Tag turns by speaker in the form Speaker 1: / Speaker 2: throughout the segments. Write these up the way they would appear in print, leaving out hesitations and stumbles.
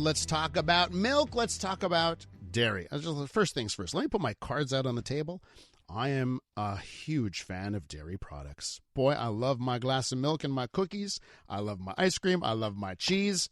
Speaker 1: Let's talk about milk. Let's talk about dairy. First things first, let me put my cards out on the table. I am a huge fan of dairy products. Boy, I love my glass of milk and my cookies. I love my ice cream. I love my cheese.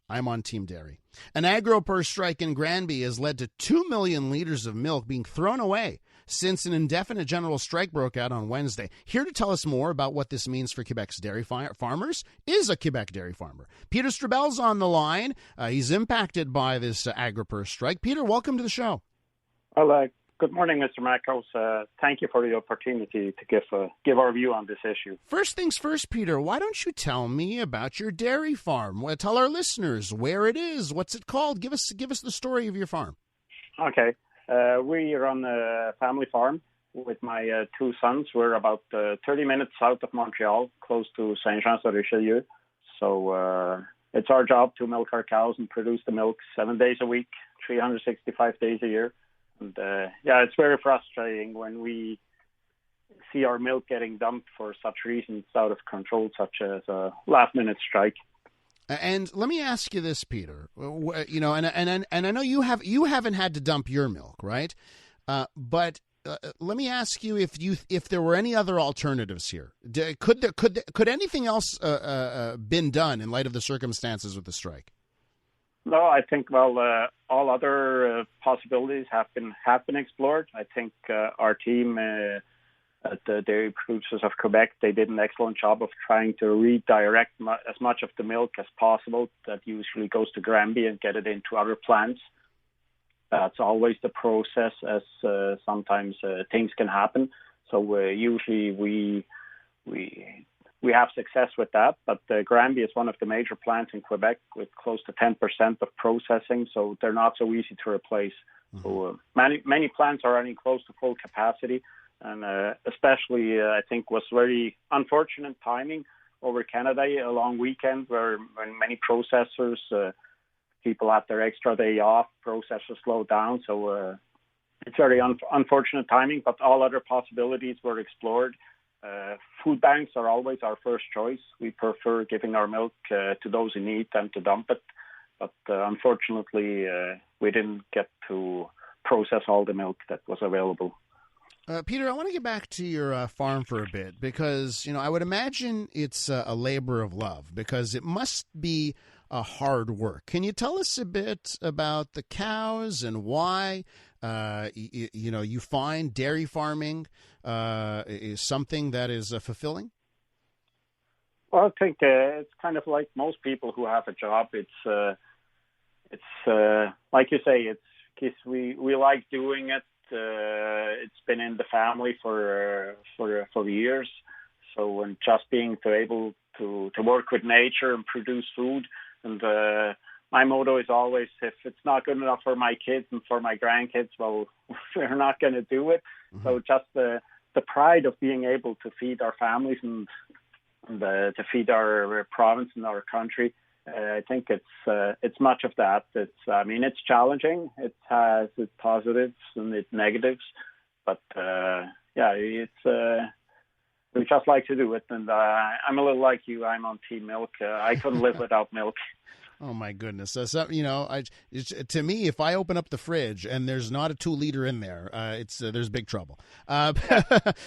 Speaker 1: I'm on Team Dairy. An Agropur strike in Granby has led to 2 million liters of milk being thrown away since an indefinite general strike broke out on Wednesday. Here to tell us more about what this means for Quebec's dairy farmers is a Quebec dairy farmer. Peter Strebel's on the line. He's impacted by this Agropur strike. Peter, welcome to the show.
Speaker 2: Well, good morning, Mr. Mackhouse. Thank you for the opportunity to give our view on this issue.
Speaker 1: First things first, Peter, why don't you tell me about your dairy farm? Tell our listeners where it is, what's it called. Give us the story of your farm.
Speaker 2: Okay. We run a family farm with my two sons. We're about 30 minutes south of Montreal, close to Saint-Jean-sur-Richelieu. So it's our job to milk our cows and produce the milk 7 days a week, 365 days a year. And it's very frustrating when we see our milk getting dumped for such reasons out of control, such as a last-minute strike.
Speaker 1: And let me ask you this, Peter. And I know you haven't had to dump your milk, right? But let me ask you if there were any other alternatives here. Could anything else been done in light of the circumstances with the strike?
Speaker 2: No, I think all other possibilities have been explored. I think our team at the Dairy Producers of Quebec, they did an excellent job of trying to redirect as much of the milk as possible that usually goes to Granby and get it into other plants. That's always the process, as sometimes things can happen. So usually we have success with that, but Granby is one of the major plants in Quebec with close to 10% of processing, so they're not so easy to replace. Mm-hmm. So many plants are running close to full capacity, and especially I think was very unfortunate timing over Canada, a long weekend when many processors, people had their extra day off, processors slowed down, so it's very unfortunate timing, but all other possibilities were explored. Food banks are always our first choice. We prefer giving our milk to those in need than to dump it. But unfortunately, we didn't get to process all the milk that was available.
Speaker 1: Peter, I want to get back to your farm for a bit because, I would imagine it's a labor of love because it must be hard work. Can you tell us a bit about the cows and why you find dairy farming is something that is fulfilling?
Speaker 2: Well, I think it's kind of like most people who have a job. It's like you say, it's because we like doing it. It's been in the family for years. So when just being able to work with nature and produce food, and my motto is always, if it's not good enough for my kids and for my grandkids, well, we're not going to do it. Mm-hmm. So just the pride of being able to feed our families and to feed our province and our country, I think it's much of that. It's challenging. It has its positives and its negatives, but we just like to do it. And I'm a little like you. I'm on Team Milk. I couldn't live without milk.
Speaker 1: Oh, my goodness. To me, if I open up the fridge and there's not a 2-liter in there, there's big trouble.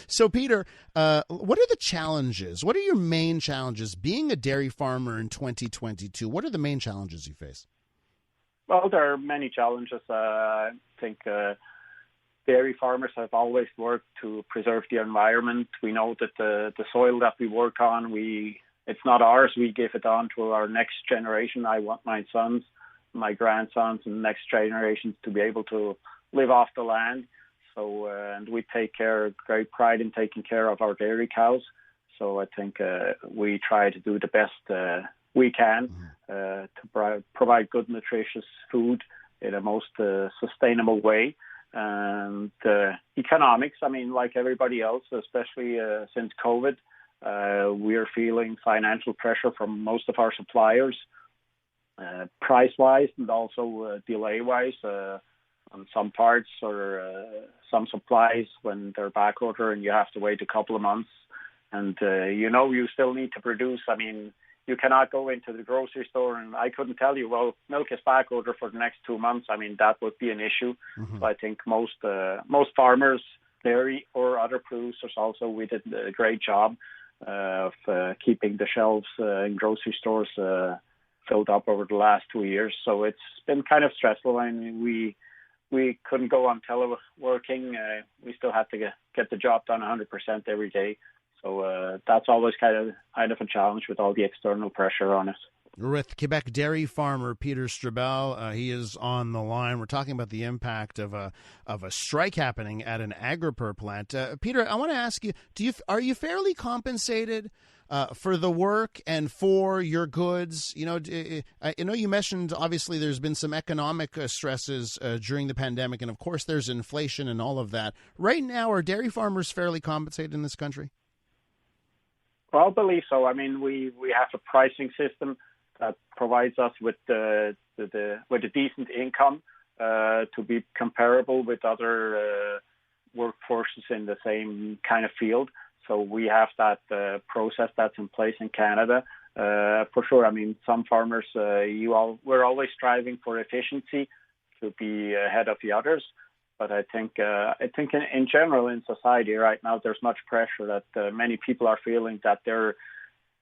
Speaker 1: So, Peter, what are the challenges? What are your main challenges being a dairy farmer in 2022? What are the main challenges you face?
Speaker 2: Well, there are many challenges. I think dairy farmers have always worked to preserve the environment. We know that the soil that we work on, it's not ours. We give it on to our next generation. I want my sons, my grandsons, and next generations to be able to live off the land. So, and we take great pride in taking care of our dairy cows. So I think we try to do the best we can to provide good, nutritious food in a most sustainable way. And economics, like everybody else, especially since COVID, we're feeling financial pressure from most of our suppliers, price-wise and also delay-wise on some parts or some supplies when they're back order and you have to wait a couple of months. And, you still need to produce. you cannot go into the grocery store and I couldn't tell you, well, milk is back order for the next 2 months. I mean, that would be an issue.
Speaker 1: Mm-hmm.
Speaker 2: So I think most farmers, dairy or other producers also, we did a great job of keeping the shelves in grocery stores filled up over the last 2 years. So it's been kind of stressful. I mean, we couldn't go on teleworking. We still had to get the job done 100% every day. So that's always kind of a challenge with all the external pressure on us.
Speaker 1: With Quebec Dairy farmer Peter Strebel, he is on the line. We're talking about the impact of a strike happening at an Agropur plant. Peter, I want to ask you: are you fairly compensated for the work and for your goods? You know, I know you mentioned obviously there's been some economic stresses during the pandemic, and of course there's inflation and all of that. Right now, are dairy farmers fairly compensated in this country?
Speaker 2: Well, I believe so. I mean, we have a pricing system that provides us with a decent income to be comparable with other workforces in the same kind of field. So we have that process that's in place in Canada. For sure, I mean, some farmers, we're always striving for efficiency to be ahead of the others. But I think in general in society right now, there's much pressure that many people are feeling that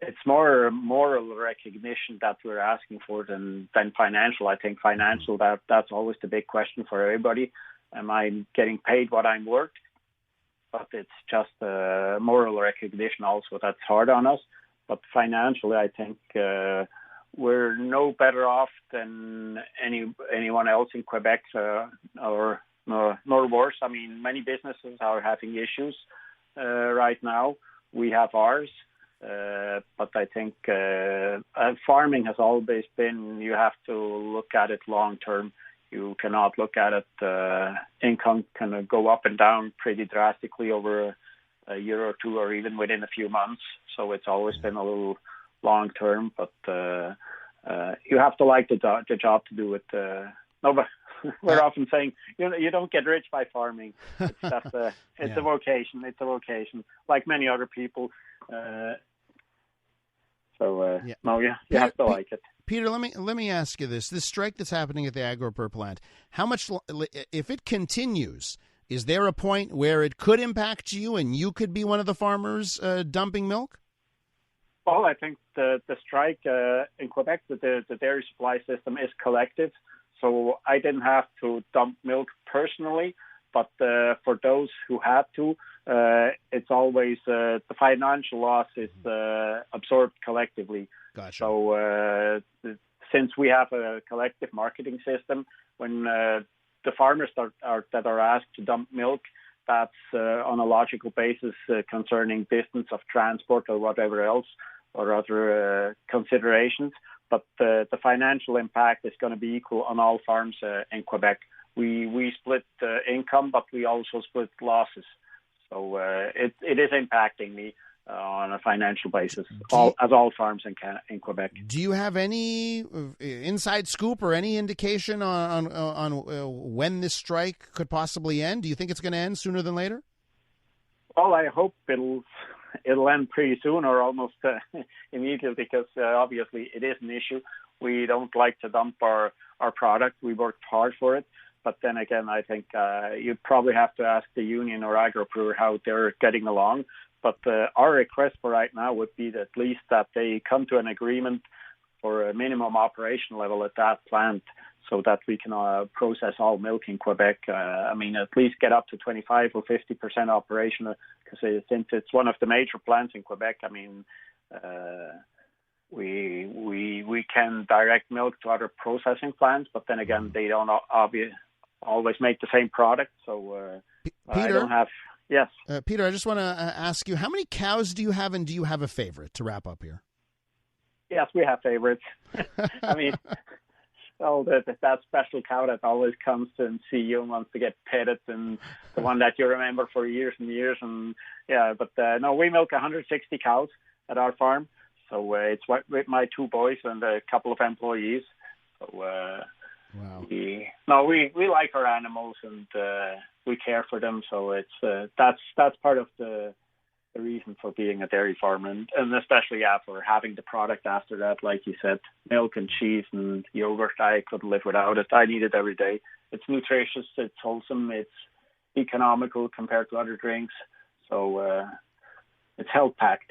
Speaker 2: it's more moral recognition that we're asking for than financial. I think financial, that's always the big question for everybody. Am I getting paid what I'm worth? But it's just moral recognition also that's hard on us. But financially, I think we're no better off than anyone else in Quebec or nor worse. I mean, many businesses are having issues right now. We have ours. But I think farming has always been, you have to look at it long term. You cannot look at it, income can go up and down pretty drastically over a year or two or even within a few months. So it's always been a little long term, but you have to like the job to do it. No, but we're often saying, you don't get rich by farming. It's just a vocation. It's a vocation, like many other people. You have to like it.
Speaker 1: Peter, let me ask you this: this strike that's happening at the Agropur plant, how much, if it continues, is there a point where it could impact you and you could be one of the farmers dumping milk?
Speaker 2: Well, I think the strike in Quebec, the dairy supply system is collective. So I didn't have to dump milk personally, but for those who had to, it's always the financial loss is absorbed collectively.
Speaker 1: Gotcha.
Speaker 2: So since we have a collective marketing system, when the farmers that are asked to dump milk, that's on a logical basis concerning distance of transport or whatever else or other considerations. But the financial impact is going to be equal on all farms in Quebec. We split income, but we also split losses. So it is impacting me on a financial basis, as all farms in Quebec.
Speaker 1: Do you have any inside scoop or any indication on when this strike could possibly end? Do you think it's going to end sooner than later?
Speaker 2: Well, I hope it'll end pretty soon or almost immediately, because obviously it is an issue. We don't like to dump our product. We worked hard for it. But then again, I think you probably have to ask the union or Agropur how they're getting along. But our request for right now would be at least that they come to an agreement for a minimum operation level at that plant so that we can process all milk in Quebec. I mean, at least get up to 25 or 50% operational, because since it's one of the major plants in Quebec, I mean, we can direct milk to other processing plants, but then again, they don't always make the same product. So
Speaker 1: Peter,
Speaker 2: I don't have. Yes.
Speaker 1: Peter, I just want to ask you, how many cows do you have, and do you have a favorite to wrap up here?
Speaker 2: Yes, we have favorites. I mean, that special cow that always comes to and see you and wants to get petted, and the one that you remember for years and years. And no, we milk 160 cows at our farm. So it's with my two boys and a couple of employees. So
Speaker 1: wow.
Speaker 2: We like our animals and we care for them. So it's that's part of the the reason for being a dairy farmer, and especially for having the product after that. Like you said, milk and cheese and yogurt, I couldn't live without it. I need it every day. It's nutritious, it's wholesome, it's economical compared to other drinks, so it's health packed.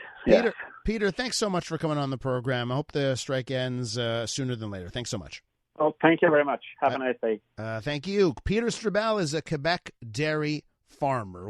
Speaker 1: Peter, thanks so much for coming on the program. I hope the strike ends sooner than later. Thanks so much.
Speaker 2: Well, thank you very much. Have a nice day.
Speaker 1: Thank you. Peter Strebel is a Quebec Dairy farmer.